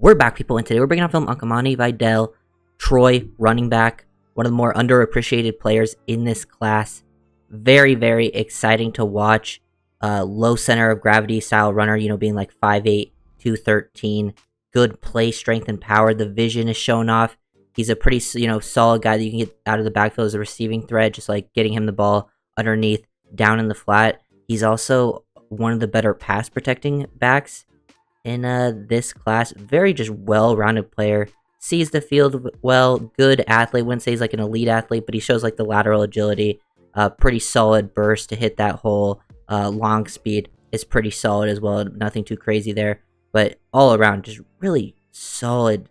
We're back, people, and today we're bringing on film on Kimani Vidal, Troy, running back, one of the more underappreciated players in this class. Very, very exciting to watch. Low center of gravity style runner, being like 5'8", 213. Good play, strength, and power. The vision is shown off. He's a pretty, solid guy that you can get out of the backfield as a receiving threat, just like getting him the ball underneath, down in the flat. He's also one of the better pass protecting backs in this class. Very just well-rounded player. Sees the field well. Good athlete. Wouldn't say he's like an elite athlete, but he shows like the lateral agility. Pretty solid burst to hit that hole. Long speed is pretty solid as well. Nothing too crazy there. But all around, just really solid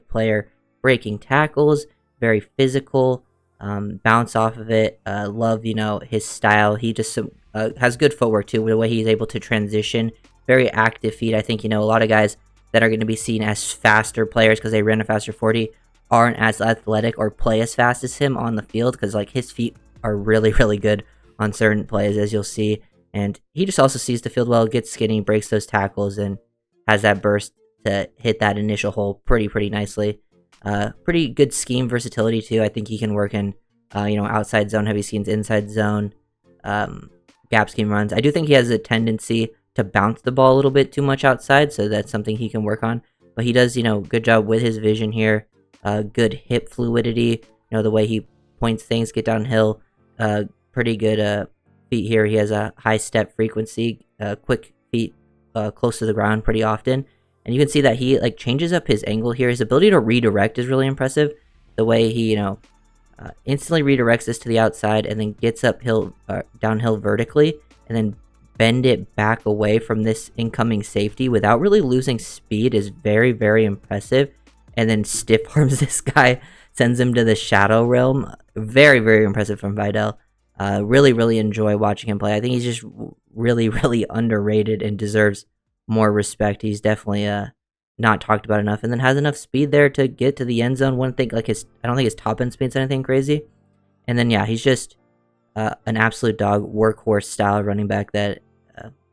player. Breaking tackles. Very physical. Bounce off of it. Love, his style. He just has good footwork too, with the way he's able to transition. Very active feet. I think, a lot of guys that are going to be seen as faster players because they ran a faster 40 aren't as athletic or play as fast as him on the field, because like his feet are really, really good on certain plays, as you'll see. And he just also sees the field well, gets skinny, breaks those tackles, and has that burst to hit that initial hole pretty nicely. Pretty good scheme versatility too. I think he can work in, outside zone, heavy schemes, inside zone, gap scheme runs. I do think he has a tendency to bounce the ball a little bit too much outside, so that's something he can work on. But he does, good job with his vision here. Good hip fluidity, the way he points things, get downhill. Pretty good feet here. He has a high step frequency, quick feet close to the ground pretty often. And you can see that he changes up his angle here. His ability to redirect is really impressive. The way he, instantly redirects this to the outside and then gets downhill vertically, and then bend it back away from this incoming safety without really losing speed is very, very impressive. And then stiff arms this guy, sends him to the shadow realm. Very, very impressive from Vidal. Really enjoy watching him play. I think he's just really underrated and deserves more respect. He's definitely not talked about enough, and then has enough speed there to get to the end zone. I don't think his top end speed's anything crazy. And then yeah, he's just an absolute dog, workhorse style running back that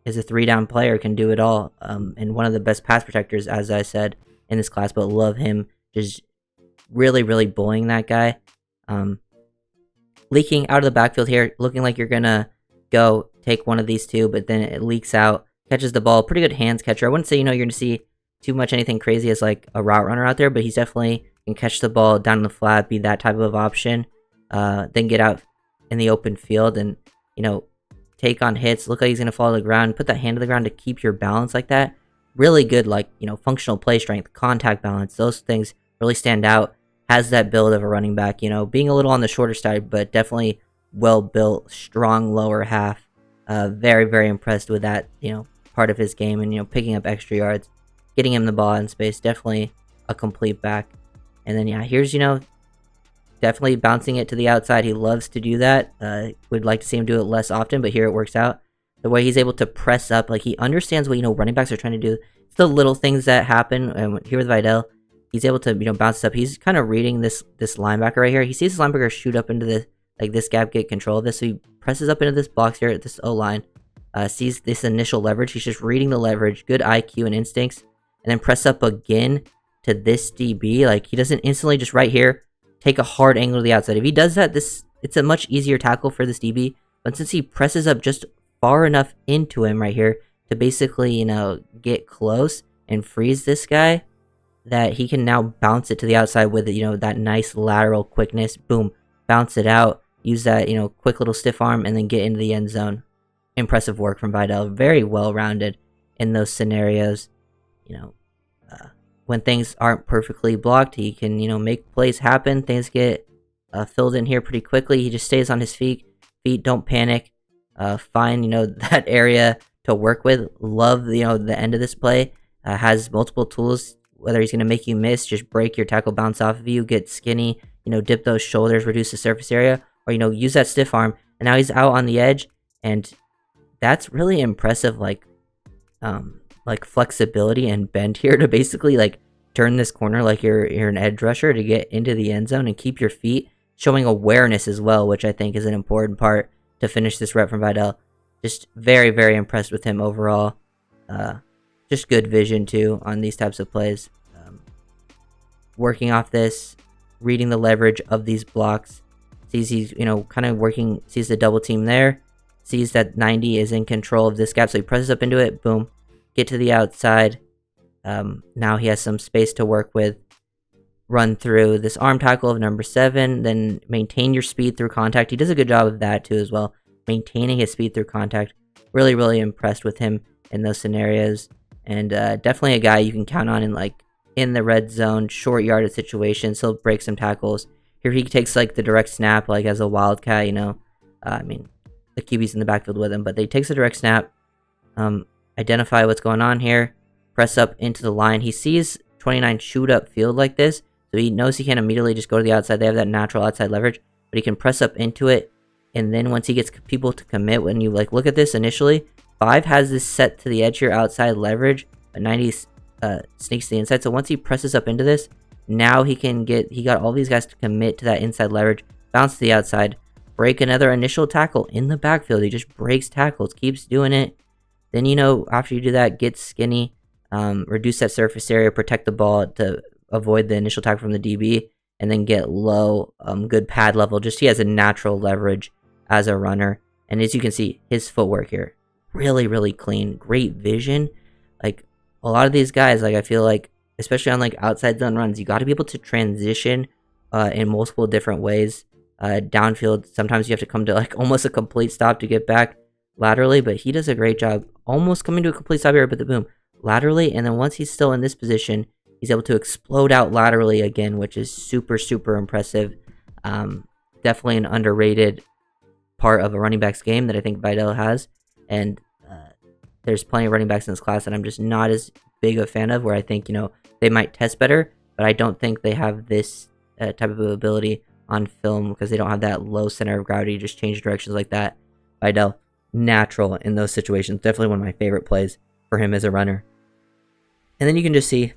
is a 3-down player, can do it all, and one of the best pass protectors, as I said, in this class. But love him, just really bullying that guy. Leaking out of the backfield here, looking like you're gonna go take one of these two, but then it leaks out, catches the ball. Pretty good hands catcher. I wouldn't say you're gonna see too much anything crazy as like a route runner out there, but he's definitely can catch the ball down in the flat, be that type of option, then get out in the open field and take on hits, look like he's going to fall to the ground, put that hand to the ground to keep your balance like that. Really good, functional play strength, contact balance, those things really stand out. Has that build of a running back, being a little on the shorter side, but definitely well built, strong lower half. Very impressed with that, part of his game, and, picking up extra yards, getting him the ball in space, definitely a complete back. And then, yeah, here's, definitely bouncing it to the outside. He loves to do that. Would like to see him do it less often, but here it works out. The way he's able to press up, he understands what, running backs are trying to do. It's the little things that happen. And here with Vidal, he's able to, bounce up. He's kind of reading this linebacker right here. He sees this linebacker shoot up into this gap, get control of this. So he presses up into this box here at this O-line, sees this initial leverage. He's just reading the leverage, good IQ and instincts, and then press up again to this DB. He doesn't instantly just right here take a hard angle to the outside. If he does that, it's a much easier tackle for this DB. But since he presses up just far enough into him right here to basically, get close and freeze this guy, that he can now bounce it to the outside with, that nice lateral quickness. Boom, bounce it out, use that, quick little stiff arm, and then get into the end zone. Impressive work from Vidal. Very well-rounded in those scenarios. When things aren't perfectly blocked, he can, make plays happen. Things get filled in here pretty quickly. He just stays on his feet. Don't panic. Find, that area to work with. Love, the end of this play. Has multiple tools, whether he's going to make you miss, just break your tackle, bounce off of you, get skinny, dip those shoulders, reduce the surface area, or, use that stiff arm. And now he's out on the edge, and that's really impressive, flexibility and bend here to basically turn this corner like you're an edge rusher to get into the end zone and keep your feet, showing awareness as well, which I think is an important part to finish this rep from Vidal. Just very impressed with him overall. Just good vision too on these types of plays. working off this, reading the leverage of these blocks, sees he's, kind of working, sees the double team there, sees that 90 is in control of this gap, so he presses up into it, boom, get to the outside. Now he has some space to work with, run through this arm tackle of number 7, then maintain your speed through contact. He does a good job of that too as well, maintaining his speed through contact. Really, really impressed with him in those scenarios, and definitely a guy you can count on in the red zone, short yardage situations. He'll break some tackles. Here he takes the direct snap as a wildcat, I mean, the QB's in the backfield with him, but he takes a direct snap, identify what's going on here, press up into the line. He sees 29 shoot up field like this, so he knows he can't immediately just go to the outside. They have that natural outside leverage, but he can press up into it, and then once he gets people to commit, when you look at this initially, 5 has this set to the edge here, outside leverage, but 90 sneaks to the inside. So once he presses up into this, now he got all these guys to commit to that inside leverage, bounce to the outside, break another initial tackle in the backfield. He just breaks tackles, keeps doing it. Then, after you do that, get skinny, reduce that surface area, protect the ball to avoid the initial tackle from the DB, and then get low, good pad level. Just he has a natural leverage as a runner. And as you can see, his footwork here, really, really clean, great vision. A lot of these guys, I feel especially on outside zone runs, you got to be able to transition in multiple different ways. Downfield, sometimes you have to come to almost a complete stop to get back laterally, but he does a great job almost coming to a complete stop here, but the boom, laterally, and then once he's still in this position, he's able to explode out laterally again, which is super, super impressive. Definitely an underrated part of a running back's game that I think Vidal has, and there's plenty of running backs in this class that I'm just not as big a fan of, where I think, they might test better, but I don't think they have this type of ability on film because they don't have that low center of gravity, just change directions like that. Vidal, natural in those situations. Definitely one of my favorite plays for him as a runner. And then you can just see a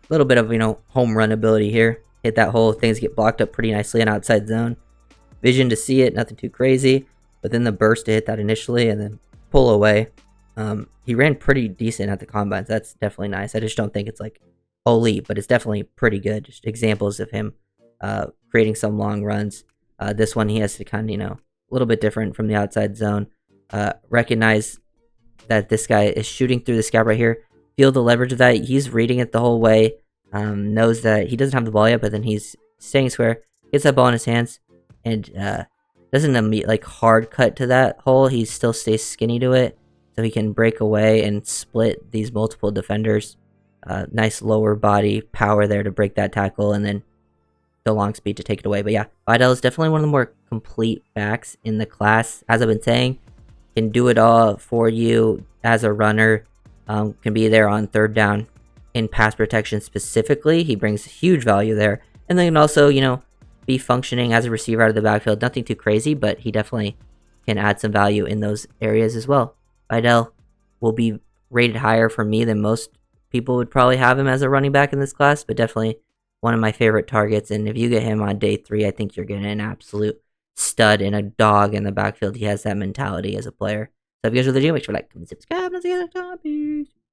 little bit of, home run ability here. Hit that hole, things get blocked up pretty nicely in outside zone. Vision to see it, nothing too crazy, but then the burst to hit that initially and then pull away. He ran pretty decent at the combines. That's definitely nice. I just don't think it's elite, but it's definitely pretty good. Just examples of him creating some long runs. This one he has to kind of, a little bit different from the outside zone. Recognize that this guy is shooting through the gap right here. Feel the leverage of that. He's reading it the whole way. Knows that he doesn't have the ball yet, but then he's staying square. Gets that ball in his hands and doesn't hard cut to that hole. He still stays skinny to it, so he can break away and split these multiple defenders. Nice lower body power there to break that tackle, and then the long speed to take it away. But yeah, Vidal is definitely one of the more complete backs in the class. As I've been saying, can do it all for you as a runner. Can be there on third down in pass protection specifically. He brings huge value there. And then can also, be functioning as a receiver out of the backfield. Nothing too crazy, but he definitely can add some value in those areas as well. Vidal will be rated higher for me than most people would probably have him as a running back in this class, but definitely one of my favorite targets. And if you get him on day 3, I think you're getting an absolute stud and a dog in the backfield. He has that mentality as a player. So if you guys are the make sure to like, comment, subscribe, and see you next time. Peace.